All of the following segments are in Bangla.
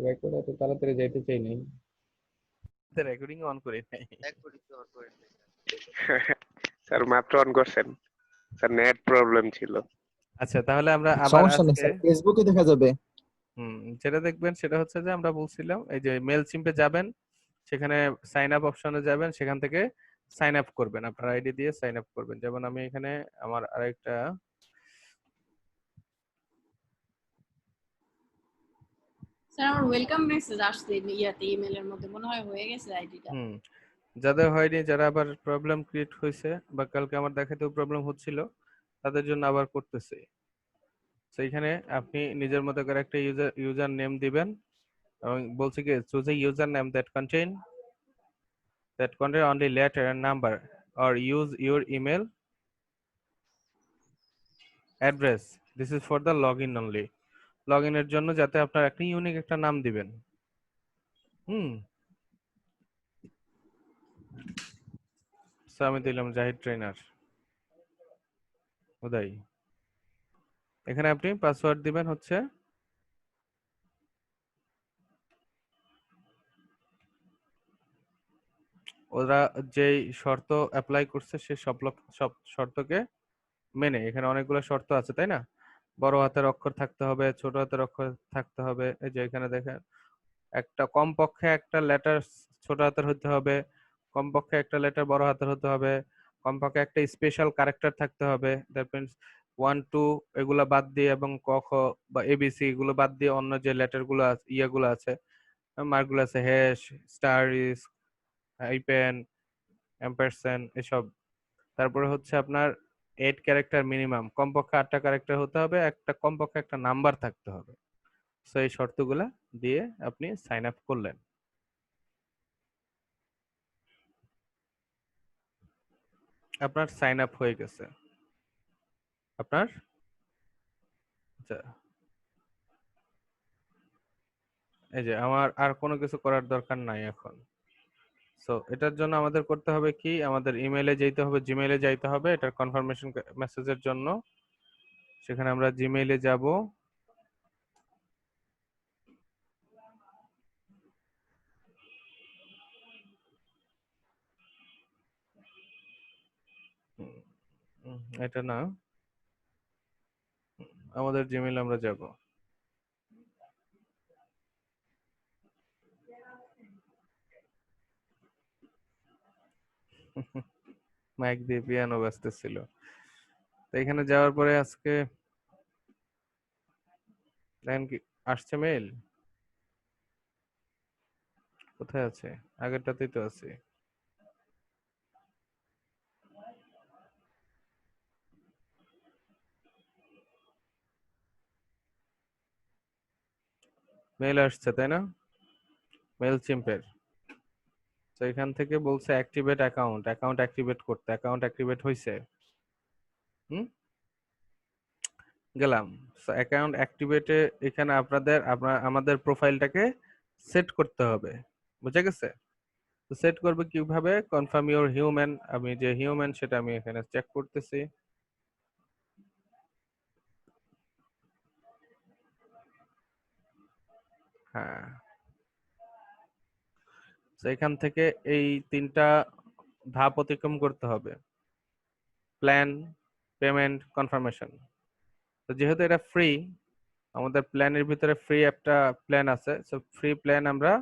রেকর্ড এত তাড়াতাড়ি যাইতে চাই নাই। রেকর্ডিং অন করে নাই। স্যার মাত্র অন করছেন, স্যার নেট প্রবলেম ছিল। আচ্ছা, তাহলে আমরা আবার সমস্যা নেই আজকে স্যার, ফেসবুকে দেখা যাবে। যেটা দেখবেন সেটা হচ্ছে যে আমরা বলছিলাম এই যে মেল সিম্পে যাবেন, সেখানে সাইন আপ অপশনে যাবেন, সেখান থেকে সাইন আপ করবেন, আপনার আইডি দিয়ে সাইন আপ করবেন। যেমন আমি এখানে আমার আরেকটা স্যার আমার ওয়েলকাম মেসেজ আসছে ইয়াতে ইমেলের মধ্যে, মনে হয় হয়ে গেছে আইডিটা। যাদের হয়নি, যারা আবার প্রবলেম ক্রিয়েট হয়েছে বা কালকে আমার দেখাতেও প্রবলেম হচ্ছিল, তাদের জন্য আবার করতেছি। সেইখানে আপনি নিজের মতো করে একটা ইউজার নেম দিবেন এবং বলছি কি choose a user name that contain only letter and number or use your email address. This is for the login only. Login এর জন্য যাতে আপনার একটা ইউনিক একটা নাম দিবেন। সো আমি দিলাম জাহিদ ট্রেনার উদয়। এখানে আপনি পাসওয়ার্ড দিবেন হচ্ছে ওরা যেই শর্ত অ্যাপ্লাই করছে সে সব শর্তকে মেনে। এখানে অনেকগুলো শর্ত আছে তাই না? বড় হাতের অক্ষর থাকতে হবে, ছোট হাতের অক্ষর থাকতে হবে। এই যে এখানে দেখেন একটা কমপক্ষে একটা লেটার ছোট হাতের হতে হবে, কমপক্ষে একটা লেটার বড় হাতের হতে হবে, কমপক্ষে একটা স্পেশাল ক্যারেক্টার থাকতে হবে। দ্যাট মিনস 1 2 এগুলা বাদ দিয়ে এবং ক খ বা এবিসি এগুলো বাদ দিয়ে অন্য যে লেটার গুলো আছে, ইয়াগুলো আছে, মার্কগুলো আছে, হ্যাশ, স্টার, হাইপেন, অ্যাম্পারস্যান্ড এসব। তারপরে হচ্ছে আপনার 8 ক্যারেক্টার মিনিমাম, কমপক্ষে 8টা ক্যারেক্টার হতে হবে, একটা কমপক্ষে একটা নাম্বার থাকতে হবে। সো এই শর্তগুলা দিয়ে আপনি সাইন আপ করলেন। আপনার সাইন আপ হয়ে গেছে। আপনার এই যে আমার আর কোনো কিছু করার দরকার নাই এখন। সো এটার জন্য আমাদের করতে হবে কি, আমাদের ইমেইলে যেতে হবে, জিমেইলে যাইতে হবে এটার কনফার্মেশন মেসেজের জন্য। সেখানে আমরা জিমেইলে যাব, এটা না, আমাদের জিমেইলে আমরা যাব। মাইক দিয়ে পিয়ানো বাজতেছিল। তো এখানে যাওয়ার পরে আজকে দেখেন কি আসছে মেইল, কোথায় আছে? আগেরটাতেই তো আছে। মেইল আসছে তাই না? মেল চিম্পের। তো এখান থেকে বলছে অ্যাক্টিভেট অ্যাকাউন্ট, অ্যাকাউন্ট অ্যাক্টিভেট করতে। অ্যাকাউন্ট অ্যাক্টিভেট হয়েছে। গেলাম। সো অ্যাকাউন্ট অ্যাক্টিভেটে এখানে আমাদের প্রোফাইলটাকে সেট করতে হবে, বুঝা গেছে? তো সেট করবে কিভাবে? কনফার্ম ইউর হিউম্যান, আমি যে হিউম্যান সেটা আমি এখানে চেক করতেছি। হ্যাঁ, তো এখান থেকে এই 3টা ধাপ অতিক্রম করতে হবে: প্ল্যান, পেমেন্ট, কনফার্মেশন। তো যেহেতু এটা ফ্রি, আমাদের প্ল্যানের ভিতরে ফ্রি একটা প্ল্যান আছে, সো ফ্রি প্ল্যান আমরা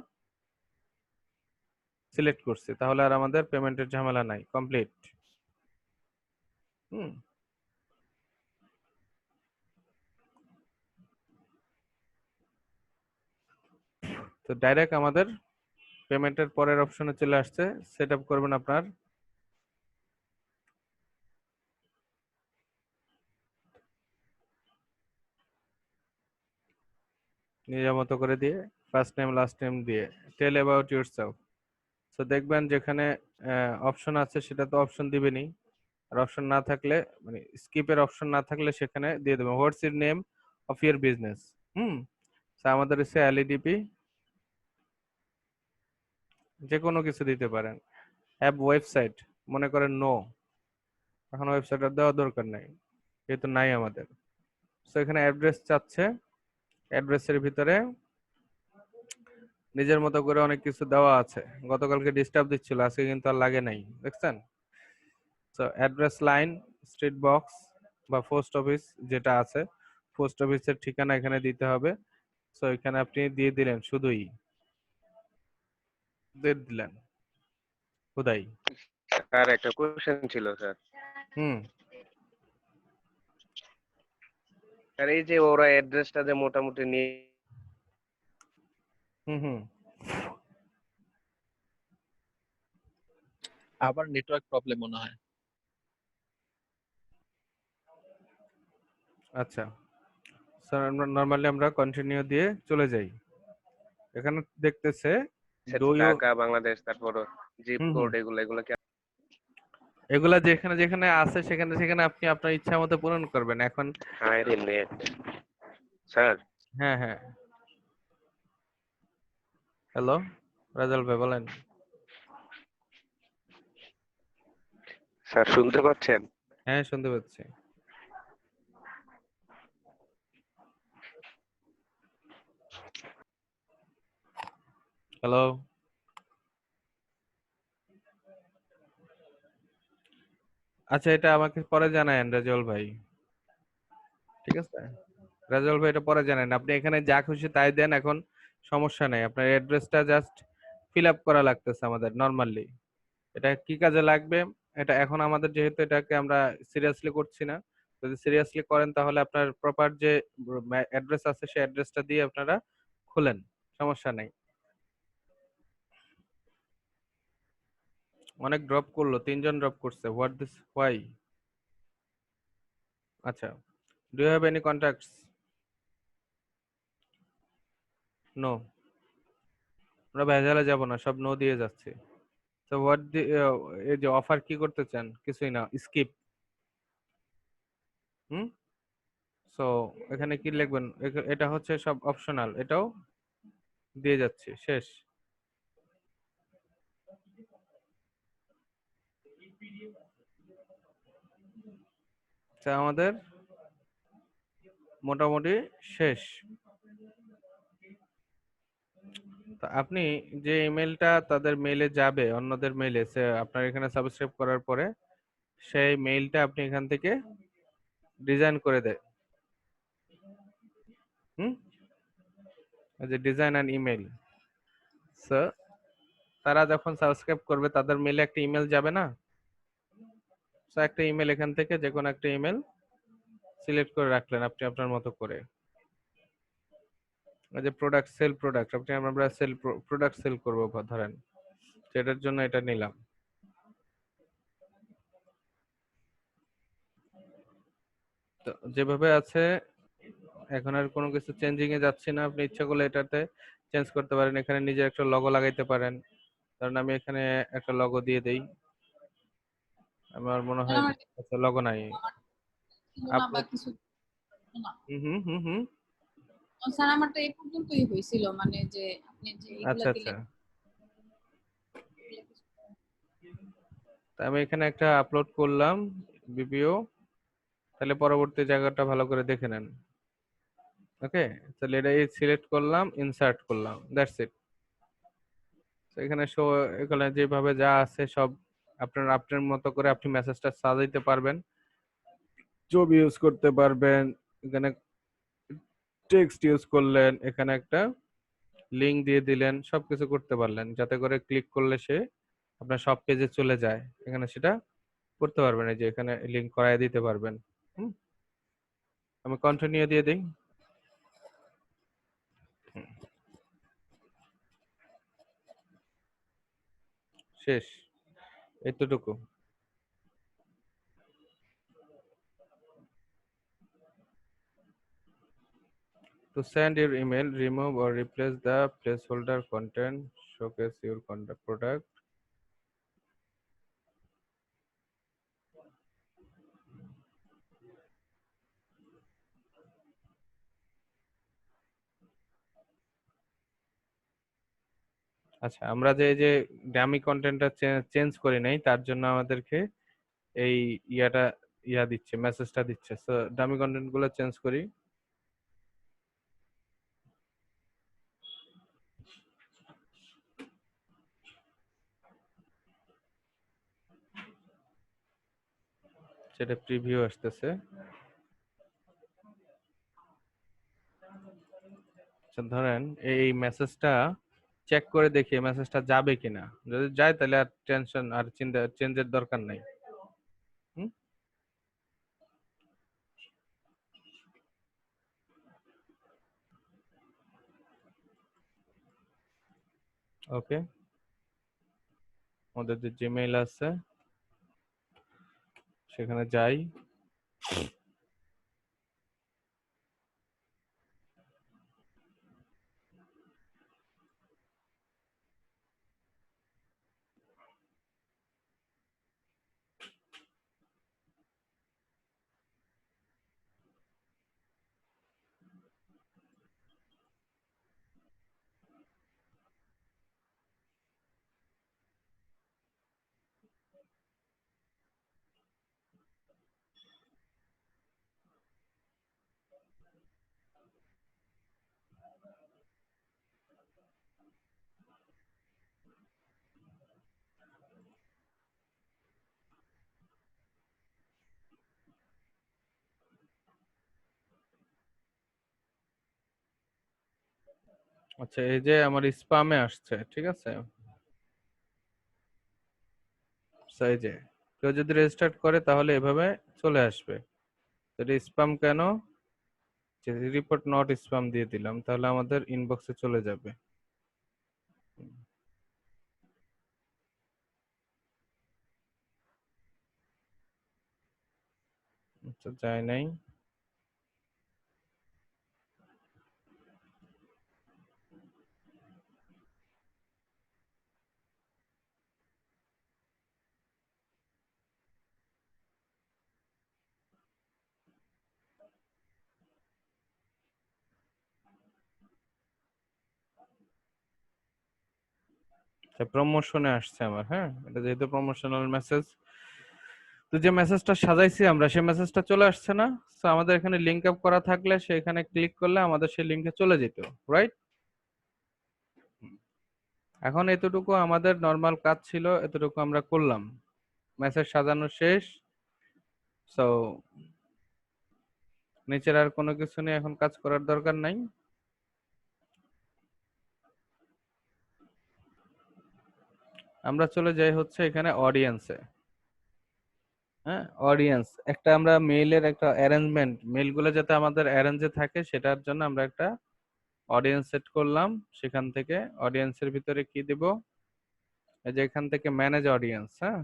সিলেক্ট করছি, তাহলে আর আমাদের পেমেন্টের ঝামেলা নাই, কমপ্লিট। তো ডাইরেক্ট আমাদের পেমেন্টের পরের অপশনে চলে আসছে। সেট আপ করবেন আপনার নিজের মতো করে দিয়ে, ফার্স্ট নেম লাস্ট নেম দিয়ে, টেল অ্যাবাউট ইউরসেলফ। তো দেখবেন যেখানে অপশন আছে সেটা তো অপশন দিবেনই, আর অপশন না থাকলে মানে স্কিপের অপশন না থাকলে সেখানে দিয়ে দেবেন what's your name of your business. আমাদের হচ্ছে এলইডিপি, যে কোনো কিছু দিতে পারেন। হ্যাভ ওয়েবসাইট, মনে করেন নো, এখন ওয়েবসাইট দেওয়ার দরকার নাই যেহেতু নাই আমাদের। তো এখানে অ্যাড্রেস চাচ্ছে, অ্যাড্রেসের ভিতরে নিজের মতো করে অনেক কিছু দেওয়া আছে। গতকালকে ডিস্টার্ব দিচ্ছিল, আজকে কিন্তু আর লাগে নাই, দেখছেন? So address line, street box বা পোস্ট অফিস যেটা আছে, পোস্ট অফিসের ঠিকানা এখানে দিতে হবে। সো এখানে আপনি দিয়ে দিলেন, শুধুই দিয়ে দিলেন হুদাই। স্যার একটা কোশ্চেন ছিল স্যার। হুম স্যার এই যে ওরা অ্যাড্রেসটা যে মোটামুটি নিয়ে হুম হুম আবার নেটওয়ার্ক প্রবলেম মনে হয়। আচ্ছা স্যার, নর্মালি আমরা কন্টিনিউ দিয়ে চলে যাই। এখানে দেখতেছে ডু ইউ, ঢাকা বাংলাদেশ, তারপর জিপ হুম হুম কোড এগুলো এগুলো কি? এগুলা যেখানে যেখানে আছে সেখানে সেখানে আপনি আপনার ইচ্ছা মতো পূরণ করবেন এখন। হায় রে নেট স্যার। হ্যাঁ হ্যাঁ, হ্যালো রাজাল ভাই বলেন। স্যার শুনতে পাচ্ছেন? হ্যাঁ শুনতে পাচ্ছি। হ্যালো, আচ্ছা এটা আমাকে পরে জানায়েন রাজল ভাই, ঠিক আছে? রাজল ভাই এটা পরে জানেন, আপনি এখানে যা খুশি তাই দেন, এখন সমস্যা নেই। আপনার অ্যাড্রেসটা জাস্ট ফিল আপ করা লাগতেছে আমাদের নর্মালি। এটা কি কাজে লাগবে, এটা এখন আমাদের যেহেতু এটাকে আমরা সিরিয়াসলি করছি না, যদি সিরিয়াসলি করেন তাহলে আপনার প্রপার যে অ্যাড্রেস আছে সেই অ্যাড্রেসটা দিয়ে আপনারা খুলেন, সমস্যা নেই। অনেক ড্রপ করলো, 3 জন ড্রপ করছে, হোয়াট দিস হোয়াই? আচ্ছা, do you have any contacts? No, আমরা ভেজালে যাব না, সব নো দিয়ে যাচ্ছে। তো হোয়াট দি, এই যে অফার কি করতে চান? কিছুই না, স্কিপ। হুম, সো এখানে কি লিখবেন? এটা হচ্ছে সব অপশনাল, এটাও দিয়ে যাচ্ছে, শেষ। তা আমাদের মোটামুটি শেষ। তো আপনি যে ইমেলটা তাদের মেইলে যাবে, অন্যদের মেইলে, সে আপনার এখানে সাবস্ক্রাইব করার পরে সেই মেইলটা আপনি এখান থেকে ডিজাইন করে দেয়। হুম, এই যে ডিজাইন অ্যান্ড ইমেল, সো তারা যখন সাবস্ক্রাইব করবে তাদের মেইলে একটা ইমেল যাবে না? সো একটা ইমেল এখান থেকে যে কোনো একটা ইমেল সিলেক্ট করে রাখলেন আপনি আপনার মতো করে। এই যে প্রোডাক্ট, সেল প্রোডাক্ট, আপনি আমরা সেল প্রোডাক্ট সেল করবো ধরেন, সেটার জন্য এটা নিলাম। তো যেভাবে আছে এখন আর কোনো কিছু চেঞ্জিং এ যাচ্ছি না, আপনি ইচ্ছা করলে এটাতে চেঞ্জ করতে পারেন, এখানে নিজের একটা লগো লাগাইতে পারেন। কারণ আমি এখানে একটা লগো দিয়ে দেই, আমার মনে স্যার হয় আমার আচ্ছা লগো নাই ছিল না বা আপলোড। কিছু ছিল না। হুম হুম হুম হুম স্যার আমারটা এই পর্যন্তই হয়েছিল, মানে যে আপনি যে এগুলা আচ্ছা আচ্ছা, দিলেন এগুলা কিছু তা আমি এখানে একটা আপলোড করলাম ভিডিও, তাহলে পরবর্তী জায়গাটা ভালো করে দেখে নেন। ওকে, তাহলে এটা সিলেক্ট করলাম, ইনসার্ট করলাম, দ্যাটস ইট। এখানে শো, এখানে যেভাবে যা আছে সব আপনার আপনার মতো করে আপনি মেসেজটা সাজাইতে পারবেন, ছবি ইউজ করতে পারবেন, এখানে টেক্সট ইউজ করলেন, এখানে একটা লিংক দিয়ে দিলেন, সবকিছু করতে পারলেন যাতে করে ক্লিক করলে সে আপনার সব পেজে চলে যায়, এখানে সেটা করতে পারবেন। এই যে এখানে লিংক করায় দিতে পারবেন। হুম, আমি কন্টিনিউ দিয়ে দিই। হুম, শেষ, এতটুকু। To send your email, remove or replace the placeholder content, showcase your contact product. আচ্ছা, আমরা যে এই যে ডামি কন্টেন্টটা চেঞ্জ করি নাই তার জন্য আমাদেরকে এই ইয়াটা দিচ্ছে, মেসেজটা দিচ্ছে। সো ডামি কন্টেন্ট গুলো চেঞ্জ করি। সেটা প্রিভিউ আসতেছে। আচ্ছা ধরেন এই মেসেজটা চেক করে দেখি মেসেজটা যাবে কিনা, যদি যায় তাহলে আর টেনশন আর চিন্তা চেঞ্জের দরকার নাই। হুম, ওকে, আমাদের যে জিমেইল আছে সেখানে যাই। আচ্ছা এই যে আমার স্পামে আসছে, ঠিক আছে। So, এই যে কেউ যদি রেজিস্টার্ট করে তাহলে এভাবে চলে আসবে। এটা স্পাম কেন, যে রিপোর্ট নট স্পাম দিয়ে দিলাম তাহলে আমাদের ইনবক্সে চলে যাবে। আচ্ছা যায় নাই। প্রমোশনে আসছে আমার, হ্যাঁ এটা যেহেতু প্রমোশনাল মেসেজ, তো যে মেসেজটা সাজাইছি আমরা সেই মেসেজটা চলে আসছে না। তো আমাদের এখানে লিংক আপ করা থাকলে সেখানে ক্লিক করলে আমাদের সেই লিংকে চলে যেত, রাইট। এখন এতটুকু আমাদের নর্মাল কাজ ছিল, এতটুকু আমরা করলাম, মেসেজ সাজানো শেষ। সো নিচের আর কোনো কিছু নিয়ে এখন কাজ করার দরকার নাই। আমরা চলে যাই হচ্ছে এখানে অডিয়েন্সে। হ্যাঁ অডিয়েন্স একটা আমরা মেইলের একটা অ্যারেঞ্জমেন্ট, মেইলগুলো যাতে আমাদের অ্যারেঞ্জে থাকে সেটার জন্য আমরা একটা অডিয়েন্স সেট করলাম। সেখান থেকে অডিয়েন্সের ভিতরে কি দেব, এই যে এখান থেকে ম্যানেজ অডিয়েন্স। হ্যাঁ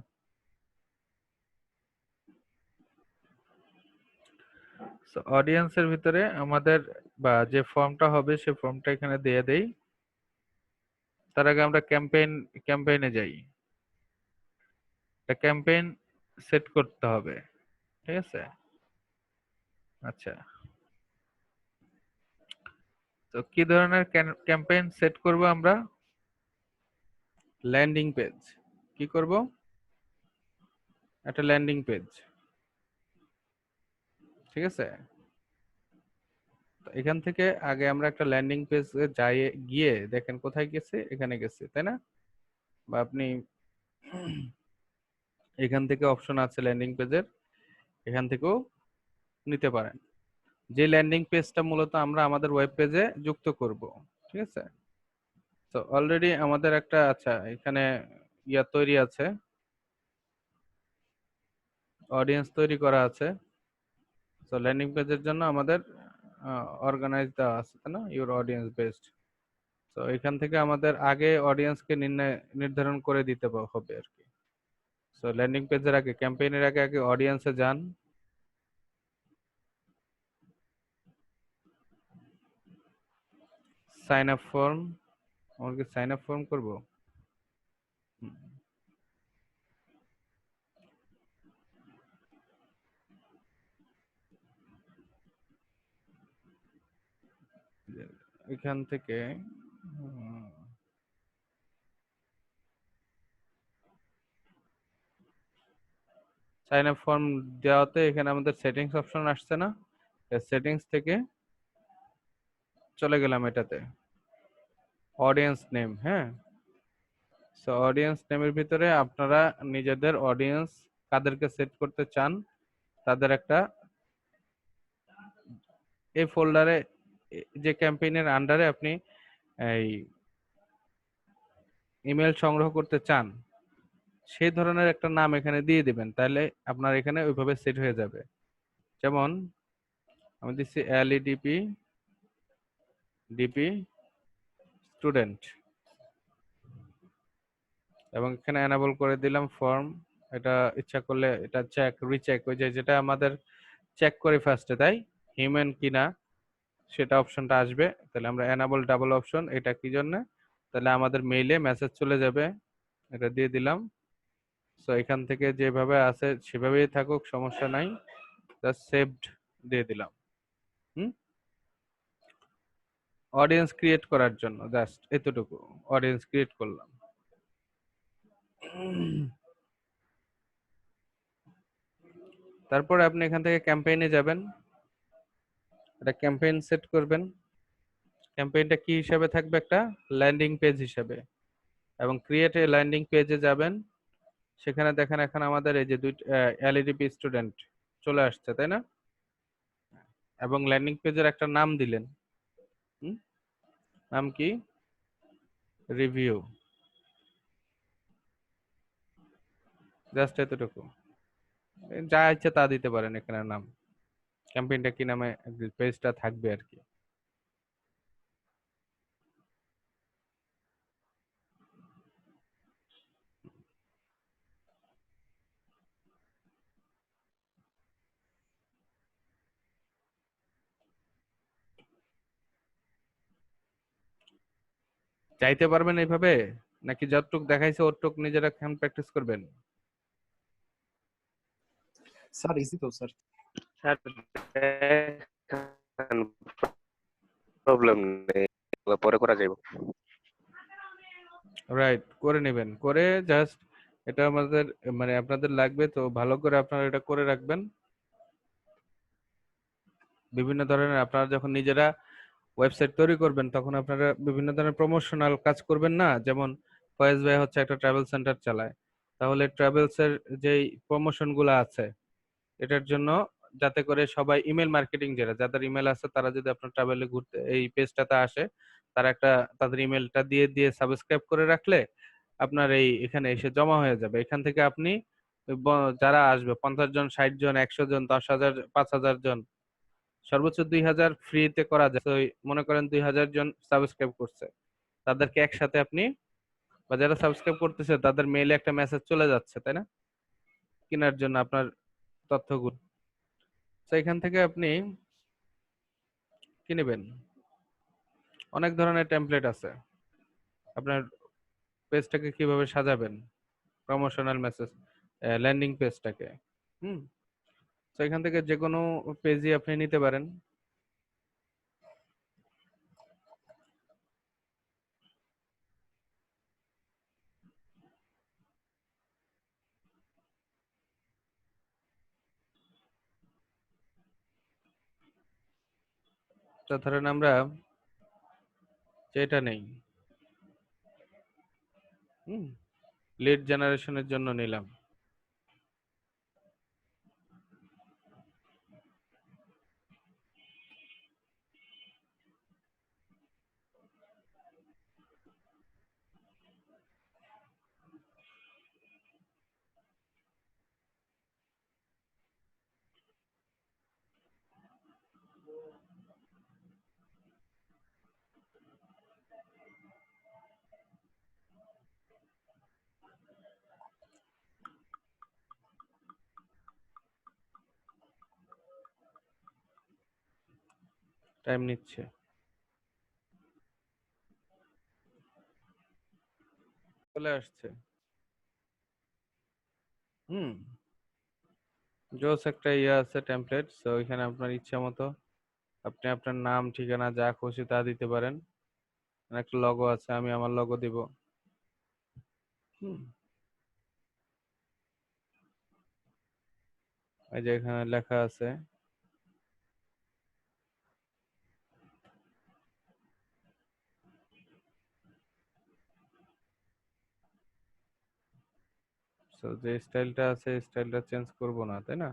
অডিয়েন্সের ভিতরে আমাদের বা যে ফর্মটা হবে সেই ফর্মটা এখানে দিয়ে দেই। তার আগে আমরা ক্যাম্পেইনে যাই, একটা ক্যাম্পেইন সেট করতে হবে, ঠিক আছে। আচ্ছা তো কি ধরনের ক্যাম্পেইন সেট করব আমরা, ল্যান্ডিং পেজ। কি করব, একটা ল্যান্ডিং পেজ, ঠিক আছে। তো এখান থেকে আগে আমরা একটা ল্যান্ডিং পেজে যাই, গিয়ে দেখেন কোথায় গেছে, এখানে গেছে তাই না। বা আপনি এখান থেকে অপশন আছে ল্যান্ডিং পেজের, এখান থেকেও নিতে পারেন। যে ল্যান্ডিং পেজটা মূলত আমরা আমাদের ওয়েব পেজে যুক্ত করব, ঠিক আছে। তো অলরেডি আমাদের একটা আচ্ছা এখানে ইয়া তৈরি আছে, অডিয়েন্স তৈরি করা আছে। তো ল্যান্ডিং পেজের জন্য আমাদের অর্গানাইজ দেওয়া আছে তাই না, ইউর অডিয়েন্স বেসড। তো এখান থেকে আমাদের আগে অডিয়েন্সকে নির্ধারণ করে দিতে হবে আর কি। সো ল্যান্ডিং পেজের আগে, ক্যাম্পেইনের আগে আগে অডিয়েন্সে যান, সাইন আপ ফর্ম। আমরা কি সাইন আপ ফর্ম করবো, এখান থেকে সাইন আপ ফর্ম দেওয়াতে এখানে আমাদের সেটিংস অপশন আসছে না, সেটিংস থেকে চলে গেলাম এটাতে অডিয়েন্স নেম। হ্যাঁ সো অডিয়েন্স নেমের ভিতরে আপনারা নিজেদের অডিয়েন্স কাদেরকে সেট করতে চান তাদের একটা এই ফোল্ডারে যে ক্যাম্পেইনের আন্ডারে আপনি এই ইমেল সংগ্রহ করতে চান সেই ধরনের একটা নাম এখানে দিয়ে দিবেন, তাহলে আপনার এখানে ওইভাবে সেট হয়ে যাবে। যেমন আমি দিচ্ছি এলইডিপি ডিপি স্টুডেন্ট এবং এখানে এনাবল করে দিলাম ফর্ম। এটা ইচ্ছা করলে এটা চেক রিচেক ওই যে যেটা আমাদের চেক করে ফার্স্টে তাই হিউম্যান কিনা সেটা অপশনটা আসবে। তাহলে আমরা এনাবল ডাবল অপশন, এটা কি জন্য, তাহলে আমাদের মেইলে মেসেজ চলে যাবে, এটা দিয়ে দিলাম। সো এখান থেকে যেভাবে আছে সেভাবেই থাকুক, সমস্যা নাই, জাস্ট সেভড দিয়ে দিলাম। অডিয়েন্স ক্রিয়েট করার জন্য জাস্ট এতটুকু অডিয়েন্স ক্রিয়েট করলাম। তারপরে আপনি এখান থেকে ক্যাম্পেইনে যাবেন, এটা ক্যাম্পেইন সেট করবেন। ক্যাম্পেইনটা কি হিসাবে থাকবে, একটা ল্যান্ডিং পেজ হিসাবে, এবং ক্রিয়েট এ ল্যান্ডিং পেজে যাবেন। সেখানে দেখেন এখন আমাদের এই যে এলইডিপি স্টুডেন্ট চলে আসছে, তাই না? এবং ল্যান্ডিং পেজের একটা নাম দিলেন, নাম কি, রিভিউ, জাস্ট এতটুকু, যা ইচ্ছে তা দিতে পারেন এখানে নাম, ক্যাম্পেইনটা কি নামে পেজটা থাকবে আর কি। চাইতে পারবেন এইভাবে, নাকি যতটুক দেখাইছে ওরটুক নিজেরা হ্যান্ড প্র্যাকটিস করবেন? স্যার ইজি তো স্যার। স্যার প্রবলেম নেই, পরে করা যাবে। রাইট, করে নেবেন, করে জাস্ট এটা আমাদের মানে আপনাদের লাগবে তো ভালো করে আপনারা এটা করে রাখবেন। বিভিন্ন ধরনের আপনারা যখন নিজেরা ওয়েবসাইট তৈরি করবেন তখন আপনারা বিভিন্ন ধরনের প্রমোশনাল কাজ করবেন না, যেমন ফয়েজ ভাই হচ্ছে একটা ট্রাভেল সেন্টার চালায়, তাহলে ট্রাভেলস এর যেই প্রমোশন গুলো আছে এটার জন্য যাতে করে সবাই ইমেল মার্কেটিং যাদের ইমেল আছে তারা যদি আপনার ট্রাভেলে ঘুরতে এই পেজটাতে আসে, তারা একটা তাদের ইমেলটা দিয়ে দিয়ে সাবস্ক্রাইব করে রাখলে আপনার এই এখানে এসে জমা হয়ে যাবে। এখান থেকে আপনি যারা আসবে 50 জন, 60 জন, 100 জন, 10,000, 5,000 জন, সর্বোচ্চ 2,000 ফ্রিতে করা যায়। তো মনে করেন 2,000 জন সাবস্ক্রাইব করছে, তাদেরকে একসাথে আপনি বা যারা সাবস্ক্রাইব করতেছে তাদের মেইলে একটা মেসেজ চলে যাচ্ছে, তাই না, কেনার জন্য আপনার তথ্যগুলো। তো এখান থেকে আপনি কি নেবেন, অনেক ধরনের টেমপ্লেট আছে আপনার পেজটাকে কিভাবে সাজাবেন, প্রমোশনাল মেসেজ ল্যান্ডিং পেজটাকে। তো এখান থেকে যে কোনো পেজই আপনি নিতে পারেন। তো ধরেন আমরা যেটা নেই, লিড জেনারেশনের জন্য নিলাম, টাইম নিচ্ছে, চলে আসছে। জোস একটা ইয়ে আছে টেমপ্লেট, তো এখানে আপনার ইচ্ছা মতো আপনি আপনার নাম ঠিকানা যা খুশি তা দিতে পারেন। একটা লগো আছে, আমি আমার লগো দিব। এই যে এখানে লেখা আছে যে স্টাইলটা আছে স্টাইলটা চেঞ্জ করব না, তাই না?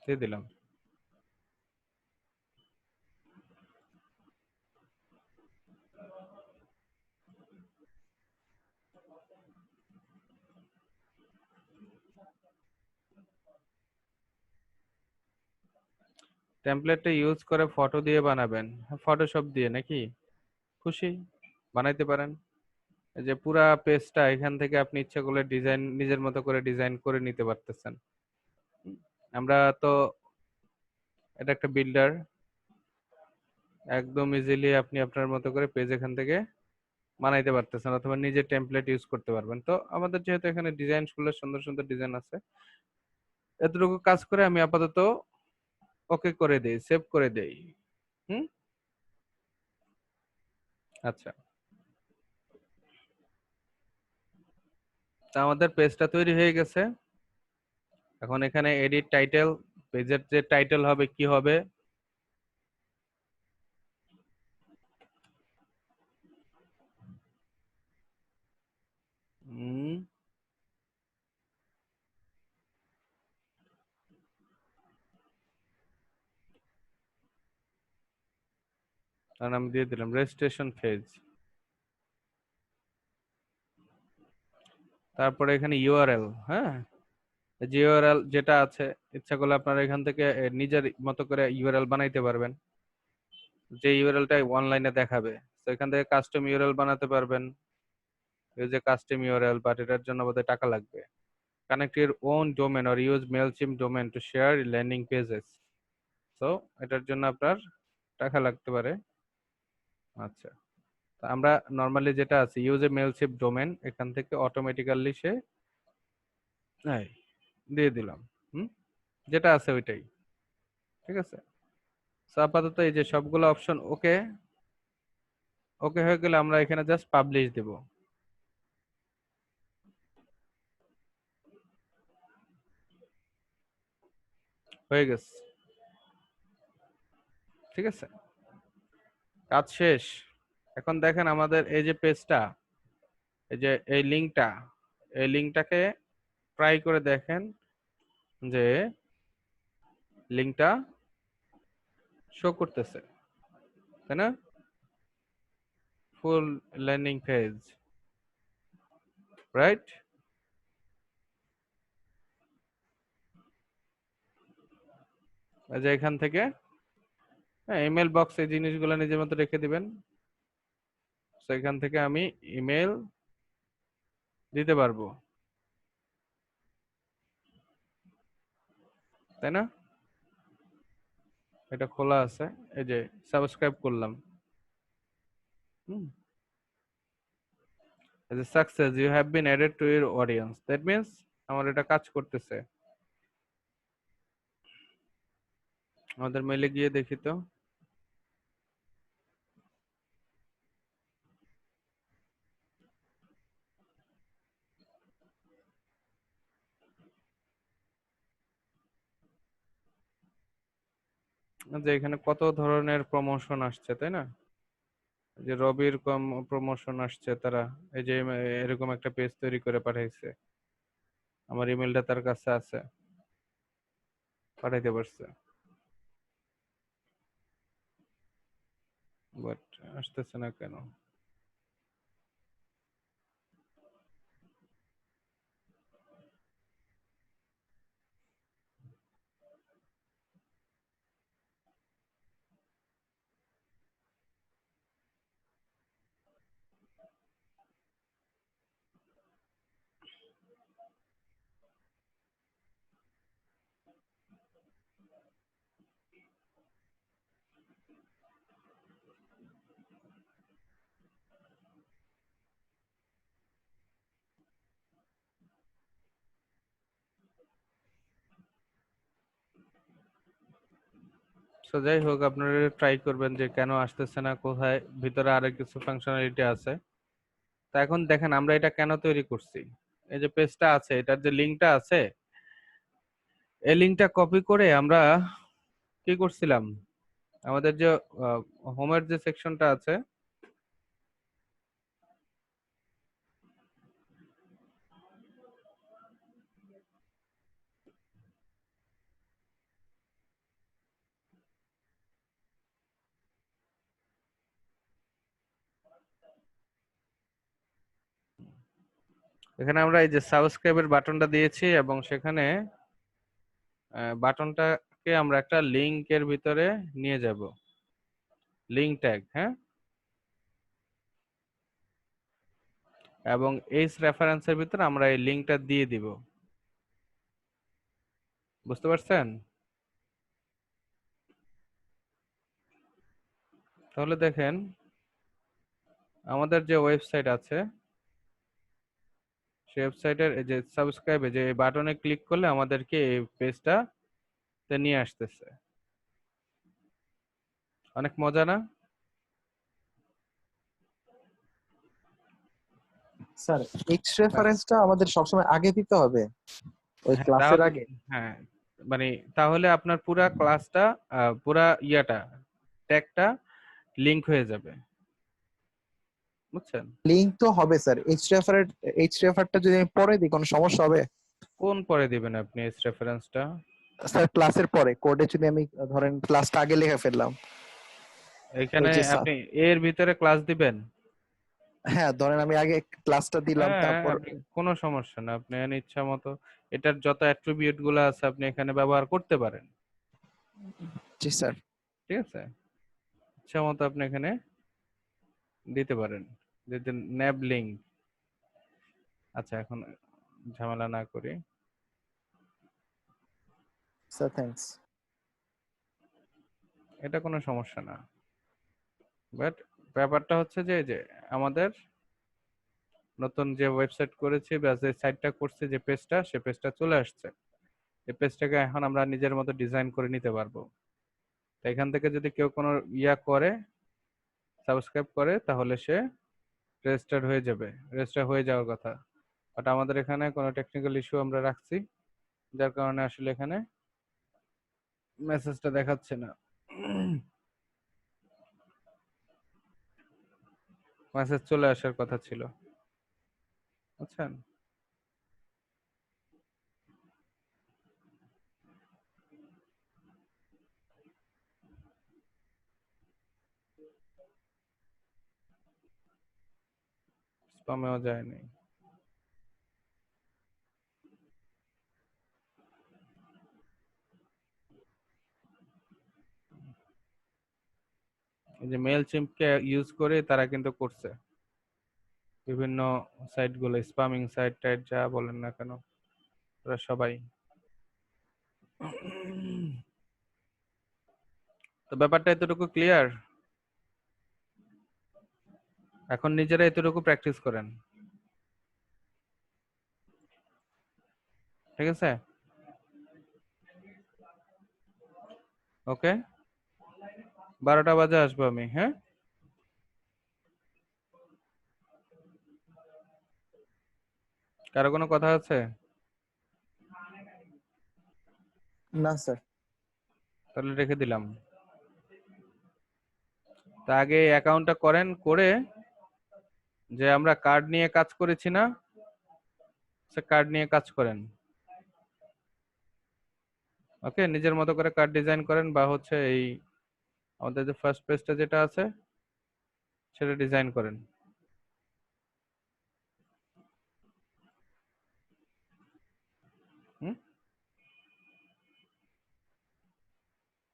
দিয়ে দিলাম। টেমপ্লেটটা ইউজ করে ফটো দিয়ে বানাবেন, ফটোশপ দিয়ে নাকি? খুশি, বানাইতে পারেন। এই যে পুরা পেজটা এখান থেকে আপনি ইচ্ছা করলে ডিজাইন নিজের মতো করে ডিজাইন করে নিতে পারতেছেন। আমরা তো এটা একটা বিল্ডার, একদম ইজিলি আপনি আপনার মতো করে পেজ এখান থেকে বানাইতে পারতেছেন অথবা নিজের টেমপ্লেট ইউজ করতে পারবেন। তো আমাদের যেহেতু এখানে ডিজাইন গুলো সুন্দর সুন্দর ডিজাইন আছে, এতটুকু কাজ করে আমি আপাতত ওকে করে দেই, সেভ করে দেই। হুম, আচ্ছা, তা আমাদের পেজটা তৈরি হয়ে গেছে। এখন এখানে এডিট টাইটেল, পেজের যে টাইটেল হবে কি হবে, কারণ আমি দিয়ে দিলাম রেজিস্ট্রেশন পেজ। তারপরে এখানে ইউআরএল, হ্যাঁ, যে ইউআরএল যেটা আছে ইচ্ছা করলে আপনারা এখান থেকে নিজের মতো করে ইউআরএল বানাইতে পারবেন, যে ইউআরএলটা অনলাইনে দেখাবে। তো এখান থেকে কাস্টম ইউআরএল বানাতে পারবেন। এই যে কাস্টম ইউআরএল, বাট এটার জন্য বোধহয় টাকা লাগবে। Connect your own domain or use Mailchimp domain to share landing pages. তো এটার জন্য আপনার টাকা লাগতে পারে। আচ্ছা, তা আমরা নর্মালি যেটা আছে ইউজ এ মেইলচিম্প ডোমেন, এখান থেকে অটোমেটিক্যালি সে এই দিয়ে দিলাম। হুম, যেটা আছে ওইটাই ঠিক আছে। সো আপাতত এই যে সবগুলো অপশন ওকে ওকে হয়ে গেলে আমরা এখানে জাস্ট পাবলিশ দেব। হয়ে গেছে, ঠিক আছে, কাজ শেষ। এখন দেখেন আমাদের এই যে পেজটা, এই যে এই লিঙ্কটাকে ট্রাই করে দেখেন যে লিঙ্কটা শো করতেছে, তাই না? ফুল ল্যান্ডিং পেজ, রাইট? এই যে এখান থেকে ইমেল বক্স এই জিনিসগুলো নিজের মতো রেখে দিবেন। তো এখান থেকে আমি ইমেল দিতে পারবো, তাই না? এটা খোলা আছে, এই যে সাবস্ক্রাইব করলাম। হুম, এই যে success, you have been added to your audience, that means আমার এটা কাজ করতেছে। আমাদের মেইলে গিয়ে দেখি তো। যে এখানে কত ধরনের প্রমোশন আসছে, তাই না? যে রবির কম প্রমোশন আসছে, তারা এই যে এরকম একটা পেজ তৈরি করে পাঠাইছে, আমার ইমেলটা তার কাছে আছে, পাঠাইতে পারছে, বাট আসতেছে না কেন? সো যাই হোক, আপনারা ট্রাই করবেন যে কেন আসতেছে না, কোথায় ভিতরে আরো কিছু ফাংশনালিটি আছে। তা এখন দেখেন আমরা এটা কেন তৈরি করছি। এই যে পেজটা আছে, এটার যে লিঙ্কটা আছে, এই লিঙ্কটা কপি করে আমরা কি করছিলাম, আমাদের যে হোমের যে সেকশনটা আছে, এখানে আমরা এই যে সাবস্ক্রাইবের বাটনটা দিয়েছি এবং সেখানে বাটনটাকে আমরা একটা লিংকের ভিতরে নিয়ে যাব, লিংক ট্যাগ, হ্যাঁ, এবং এই রেফারেন্সের ভিতরে আমরা এই লিংকটা দিয়ে দিব। বুঝতে পারছেন? তাহলে দেখেন আমাদের যে ওয়েবসাইট আছে সেই ওয়েবসাইটের এই যে সাবস্ক্রাইবে যে বাটনে ক্লিক করলে আমাদেরকে এই পেজটা তে নিয়ে আসতেছে। অনেক মজা না? স্যার এক্স রেফারেন্সটা আমাদের সবসময় আগে দিতে হবে ওই হ্যাঁ, ক্লাসের তাহলে আগে। হ্যাঁ, মানে তাহলে আপনার পুরা ক্লাসটা পুরা ইয়াটা ট্যাগটা লিংক হয়ে যাবে। বুঝছেন? লিংক তো হবে স্যার, এইচ রেফারটা যদি আমি পরে দিই কোনো সমস্যা হবে? কোন পরে দিবেন আপনি এই রেফারেন্সটা? স্যার ক্লাসের পরে কোডে যদি আমি ধরেন ক্লাসটা আগে লিখে ফেললাম, এখানে ওই যে আপনি এর ভিতরে ক্লাস দিবেন? হ্যাঁ ধরেন আমি আগে ক্লাসটা দিলাম হ্যাঁ, তারপর। আপনি কোনো সমস্যা না, আপনি ইচ্ছা মতো এটার যত অ্যাট্রিবিউট গুলো আছে আপনি এখানে ব্যবহার করতে পারেন। জি স্যার। ঠিক আছে, ইচ্ছা মতো আপনি এখানে দিতে পারেন, যদি ন্যাব লিঙ্ক। আচ্ছা, এখন ঝামেলা না করি। Sir thanks. এটা কোনো সমস্যা না, বাট ব্যাপারটা হচ্ছে যে এই যে আমাদের নতুন যে ওয়েবসাইট করেছি বা যে সাইটটা করছি, যে পেজটা, সে পেজটা চলে আসছে। এই পেজটাকে এখন আমরা নিজের মতো ডিজাইন করে নিতে পারবো। তো এখান থেকে যদি কেউ কোনো ইয়া করে, সাবস্ক্রাইব করে, তাহলে সে রেজিস্টার্ড হয়ে যাবে, রেজিস্টার হয়ে যাওয়ার কথা। বাট আমাদের এখানে কোনো টেকনিক্যাল ইস্যু আমরা রাখছি, যার কারণে আসলে এখানে মেসেজটা দেখাচ্ছে না। মেসেজ চলে আসার কথা ছিল, বুঝছেন? স্প্যামেও যায়নি। এই যে মেল চিম্পকে ইউজ করে তারা কিন্তু করছে বিভিন্ন সাইট গুলো, স্প্যামিং সাইট টাইট যা বলেন না কেন, ওরা সবাই। তো ব্যাপারটা এতটুকু ক্লিয়ার। এখন নিজেরা এতটুকু প্র্যাকটিস করেন, ঠিক আছে? ওকে, 12টা বাজে আসবো আমি, হ্যাঁ? কারো কোনো কথা আছে? না স্যার। তাহলে রেখে দিলাম। তা আগে অ্যাকাউন্টটা করেন, করে যে আমরা কার্ড নিয়ে কাজ করেছি না, সে কার্ড নিয়ে কাজ করেন। ওকে, নিজের মতো করে কার্ড ডিজাইন করেন, বা হচ্ছে এই আমাদের যে ফার্স্ট পেজটা যেটা আছে সেটা ডিজাইন করেন। হুম,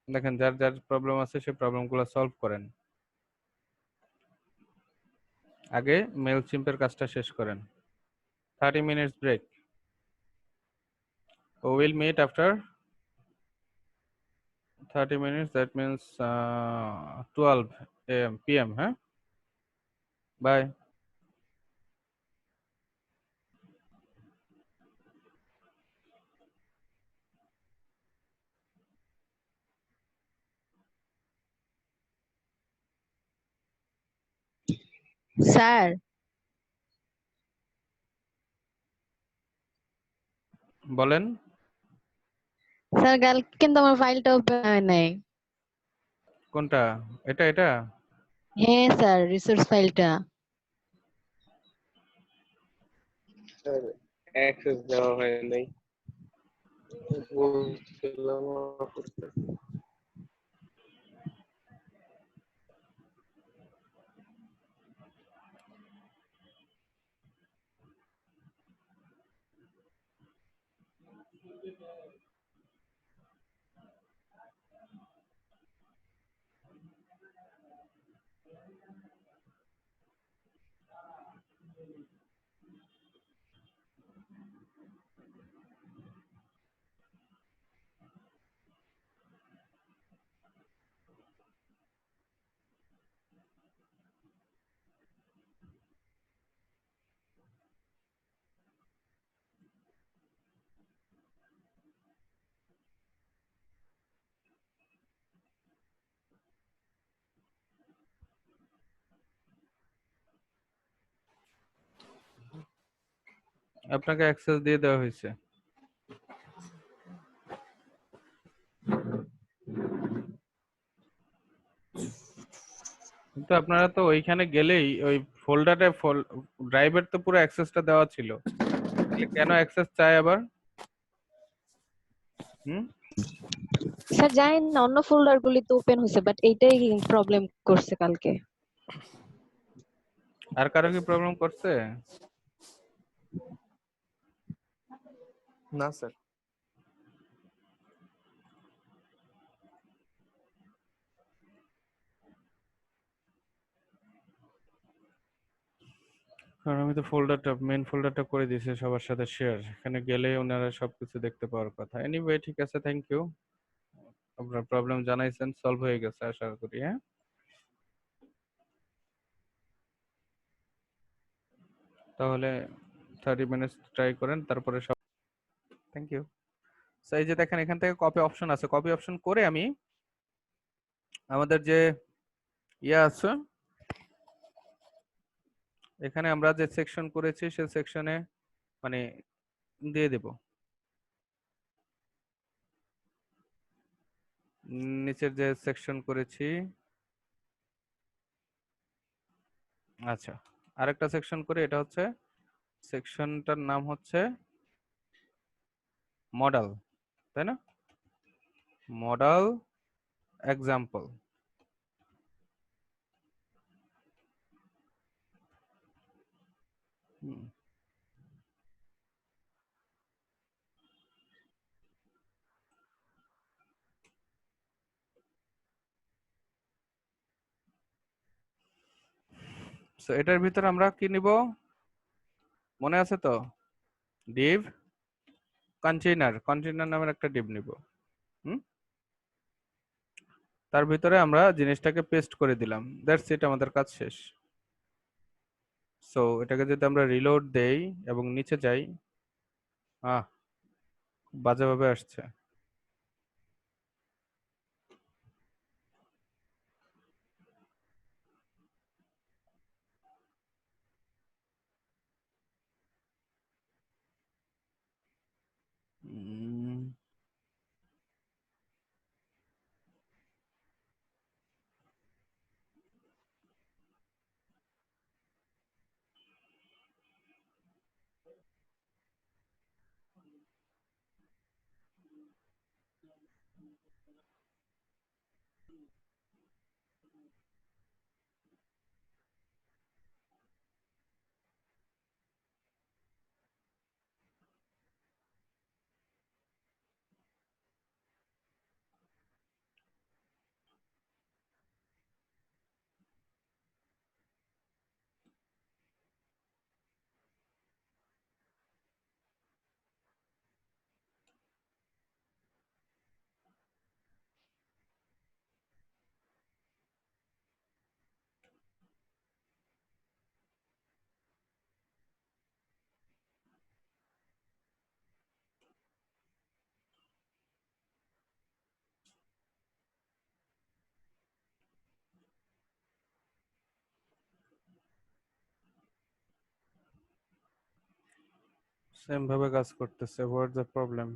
দেখেন যার যার প্রবলেম আছে সেই প্রবলেমগুলো সলভ করেন। আগে মেল চিম্পের কাজটা শেষ করেন। 30 minutes break. We will meet after 30 minutes. That means 12 a.m. p.m. Huh? Bye. Sir বলেন। স্যার কাল কিন্তু আমার ফাইলটা ওপেন হয় নাই। কোনটা? এটা এটা? হ্যাঁ স্যার, রিসোর্স ফাইলটা। স্যার অ্যাক্সেস দেওয়া হয় নাই। বলছিলাম করতে। আপনাকে অ্যাক্সেস দিয়ে দেওয়া হয়েছে। কিন্তু আপনারা তো ওইখানে গেলেই ওই ফোল্ডারে ড্রাইভের তো পুরো অ্যাক্সেসটা দেওয়া ছিল, তাহলে কেন অ্যাক্সেস চাই আবার? হুম স্যার জানেন না, অন্য ফোল্ডার গুলি তো ওপেন হয়েছে, বাট এইটাই প্রবলেম করছে কালকে। আর কারো কি প্রবলেম করছে? না স্যার। কারণ আমি তো মেন ফোল্ডারটা করে দিয়েছি সবার সাথে শেয়ার, এখানে গেলে ওনারা সবকিছু দেখতে পাওয়ার কথা। এনিওয়ে ঠিক আছে, থ্যাংক ইউ, আপনার প্রবলেম জানাইছেন, সলভ হয়ে গেছে আশা করি। হ্যাঁ, তাহলে 30 মিনিটস ট্রাই করেন, তারপরে সব। Thank you. সো এই যে দেখেন এখান থেকে কপি অপশন আছে, কপি অপশন করে আমি আমাদের যে আছে এখানে আমরা যে সেকশন করেছি সেই সেকশনে মানে দিয়ে দেব। নিচের যে সেকশন করেছি, আচ্ছা আরেকটা সেকশন করে, এটা হচ্ছে সেকশনটার নাম হচ্ছে মডেল, তাই না? Model example. সো এটার ভিতরে আমরা কি নিব মনে আছে তো? ডিভ কন্টেইনার নামের একটা ডিভ নিব। তার ভিতরে আমরা জিনিসটাকে পেস্ট করে দিলাম, দ্যাটস ইট, আমাদের কাজ শেষ। সো এটাকে যদি আমরা রিলোড দেই এবং নিচে যাই, বাজেভাবে আসছে। সেম ভাবে কাজ করতেছে, হোয়াট দ্য প্রবলেম?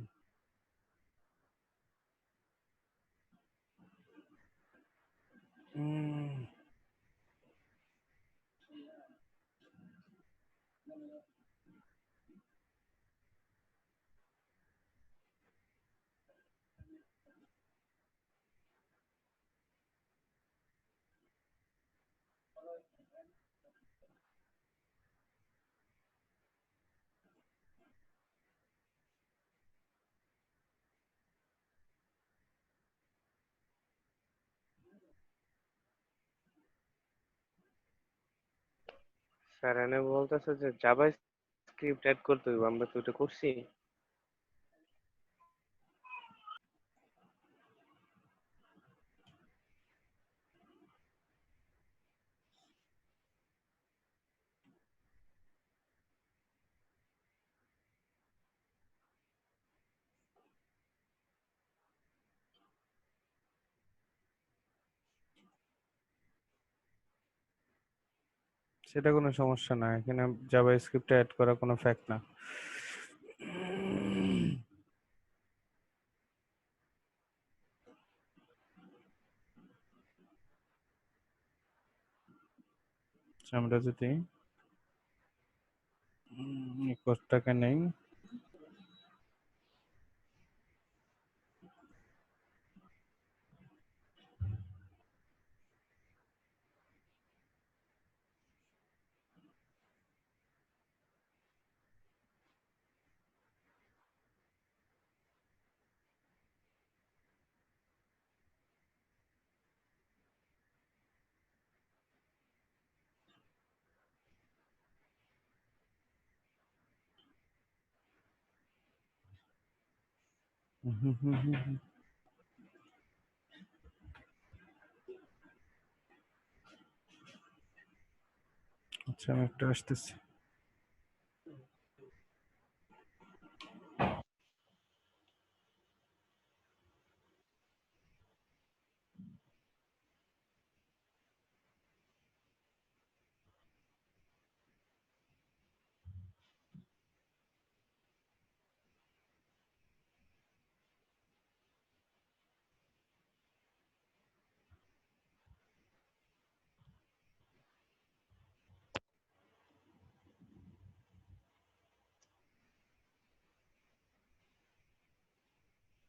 স্যার এনে বলতেছে যে জাভা স্ক্রিপ্ট অ্যাড করতে হইব, আমরা তো এটা করছি। সেটা কোনো সমস্যা না, এখানে জাভা স্ক্রিপ্ট অ্যাড করা কোনো ফ্যাক্ট না। আমরা যদি এই কোডটাকে নেই, আচ্ছা আমি একটু আসতেছি।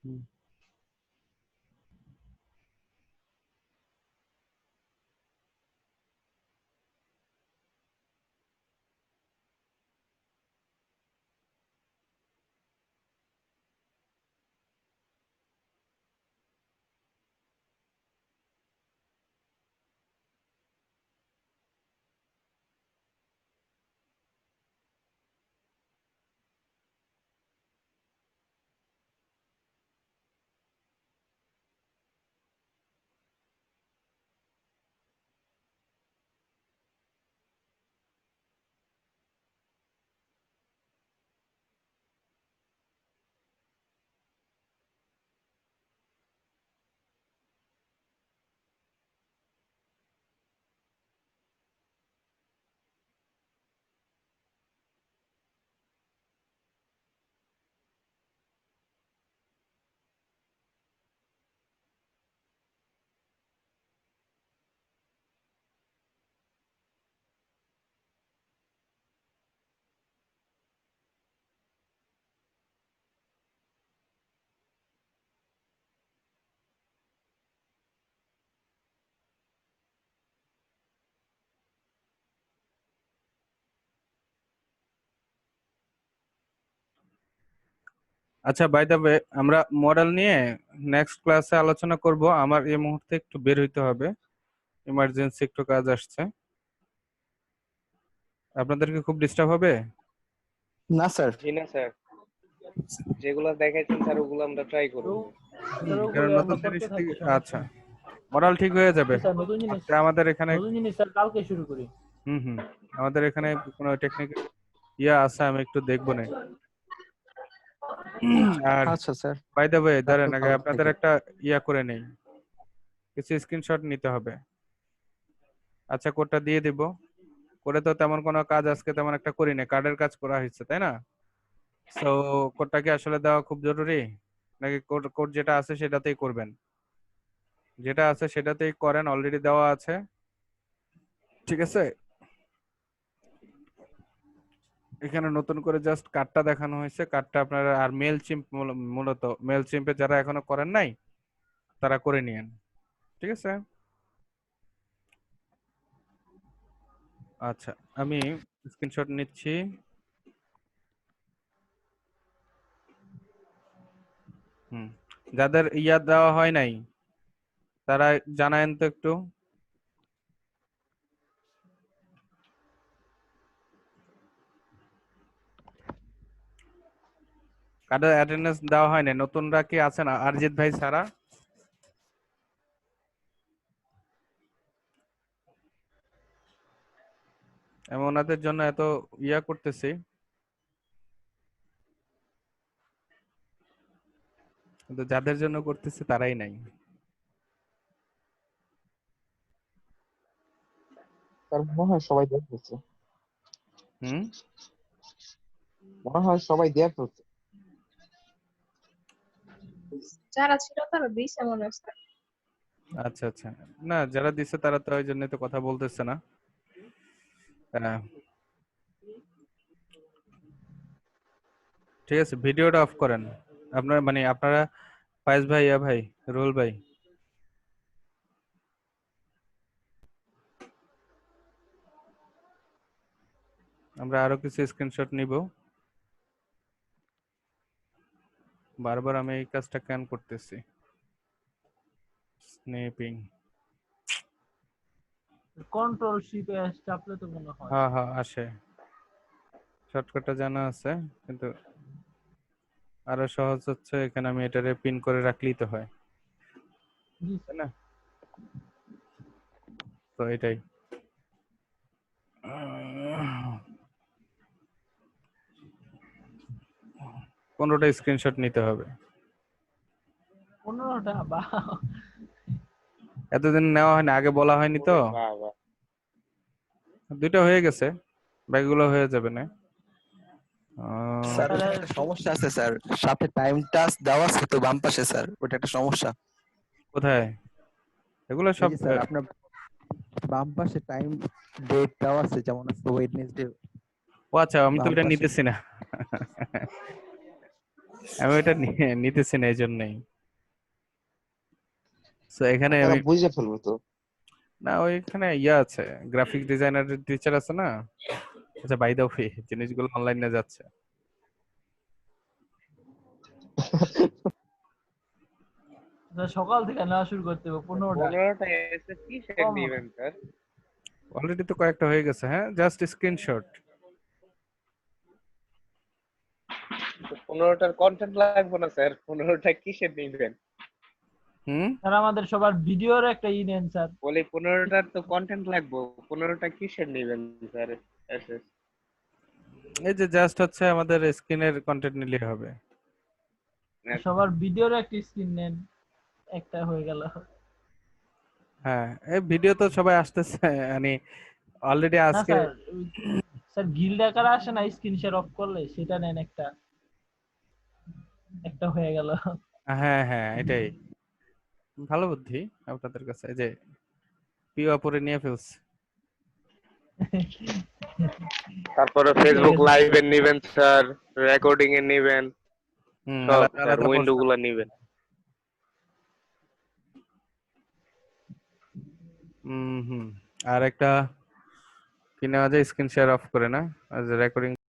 হুম। আচ্ছা বাই দ্য ওয়ে, আমরা মডেল নিয়ে নেক্সট ক্লাসে আলোচনা করব। আমার এই মুহূর্তে একটু বের হইতে হবে, ইমার্জেন্সি একটু কাজ আসছে। আপনাদেরকে খুব ডিস্টার্ব হবে? না স্যার। জি না স্যার, যেগুলো দেখাইছেন স্যার ওগুলো আমরা ট্রাই করব। কারণ নতুন জিনিস আচ্ছা, মডেল ঠিক হয়ে যাবে। নতুন জিনিস, আজকে আমাদের এখানে নতুন জিনিস স্যার কালকে শুরু করি। হুম, আমাদের এখানে কোনো টেকনিক্যাল ইয়া আছে, আমি একটু দেখবো না। আর আচ্ছা স্যার, বাই দ্য ওয়ে, দাঁড়ান আপনি আগে ভালো আপনাদের থাকেন। একটা ইয়া করে নেই, কিছু স্ক্রিনশট নিতে হবে। আচ্ছা কোডটা দিয়ে দিব। করে তো তেমন কোনো কাজ আজকে তেমন একটা করি না, কার্ডের কাজ করা হয়েছে তাই না? সো কোডটা কি আসলে দেওয়া খুব জরুরি, নাকি কোড কোড যেটা আছে সেটাতেই করবেন? যেটা আছে সেটাতেই করেন, অলরেডি দেওয়া আছে, ঠিক আছে। এখানে নতুন করে জাস্ট কার্ডটা দেখানো হয়েছে, কার্ডটা আপনারা আর মেল চিম্প, মূলত মেল চিম্পে যারা এখনো করেন নাই তারা করে নিয়েন, ঠিক আছে। আচ্ছা আমি স্ক্রিনশট নিচ্ছি। হুম, যাদের ইয়া দেওয়া হয় নাই তারা জানায়েন তো একটু। কাদের অ্যাটেন্ডেন্স দেওয়া হয় না, নতুনরা কি আছেন? আরজিৎ ভাই ছাড়া। আমি ওনাদের জন্য এত ইয়া করতেছি, কিন্তু যাদের জন্য করতেছি তারাই নাই। তার মনে হয় সবাই দেয়া ফেলছে। হুম। মনে হয় সবাই দেয়া ফেলছে। যারা ছিল তারা দিছে মনে হচ্ছে। আচ্ছা আচ্ছা, না যারা দিচ্ছে তারা তো ওই জন্য তো কথা বলতেছে না। ঠিক আছে, ভিডিওটা অফ করেন আপনারা, মানে আপনারা ফায়েজ ভাই, ইয়া ভাই, রুল ভাই। আমরা আরো কিছু স্ক্রিনশট নিব। বারবার আমি এই কাজটা কেন করতেছি? স্ন্যাপিং। কন্ট্রোল শিপ এস চাপলে তো মনে হয়। হ্যাঁ হ্যাঁ আসে, শর্টকাটটা জানা আছে, কিন্তু আরো সহজ হচ্ছে এখানে আমি এটারে পিন করে রাখলেই তো হয়, তাই না? তো এটাই। 15টা স্ক্রিনশট নিতে হবে। 15টা বা এতদিন নেওয়া হয়নি, আগে বলা হয়নি তো। বাবা, 2টা হয়ে গেছে, বাকিগুলো হয়ে যাবে না। স্যার ওখানে একটা সমস্যা আছে স্যার, সাথে টাইম টাস দেওয়া আছে তো বাম পাশে স্যার, ওটা একটা সমস্যা। কোথায়? এগুলো সব স্যার আপনার বাম পাশে টাইম ডেট দেওয়া আছে, যেমন আছে ওয়েডনেসডে। ও আচ্ছা, আমি তো এটা নিতেছি না। আমি এটা নিতেছি না, এই জন্যই। তো এখানে আমি বুঝে ফেলবো তো। না, ওইখানে ইয়া আছে, গ্রাফিক ডিজাইনারের টিচার আছে না। আচ্ছা, বাই দ্য ওয়ে, জিনিসগুলো অনলাইনে যাচ্ছে। সকাল থেকে নেওয়া শুরু করতে হবে 15টা। 15টা এসে কি সেট দিবেন স্যার? অলরেডি তো কয়েকটা হয়ে গেছে। হ্যাঁ, জাস্ট স্ক্রিনশট। 15টার কন্টেন্ট লাগবে না স্যার, 15টা কি সেট দিবেন? হুম। স্যার আমাদের সবার ভিডিওর একটা ই নেন স্যার। বলি 15টার তো কন্টেন্ট লাগবে, 15টা কি সেট দিবেন স্যার? এসএস এই যে জাস্ট হচ্ছে আমাদের স্ক্রিনের কন্টেন্ট নিলে হবে। সবার ভিডিওর একটা স্ক্রিন নেন, একটা হয়ে গেল। হ্যাঁ, এই ভিডিও তো সবাই আসতেছে, মানে অলরেডি না আজকে। স্যার, স্যার গিল্ড আকার আসে না স্ক্রিন শেয়ার অফ করলে, সেটা নেন একটা, একটা হয়ে গেল। হ্যাঁ হ্যাঁ, এটাই ভালো বুদ্ধি আপনাদের কাছে। এই যে পিওয়া পরে নিয়ে ফেলছে। তারপরে ফেসবুক লাইভে নেবেন স্যার, রেকর্ডিং এ নেবেন, সব আলাদা স্যার আলাদা উইন্ডো portion। গুলো নেবেন। হুম। আর একটা কি নেওয়া যায়, স্ক্রিন শেয়ার অফ করে না, রেকর্ডিং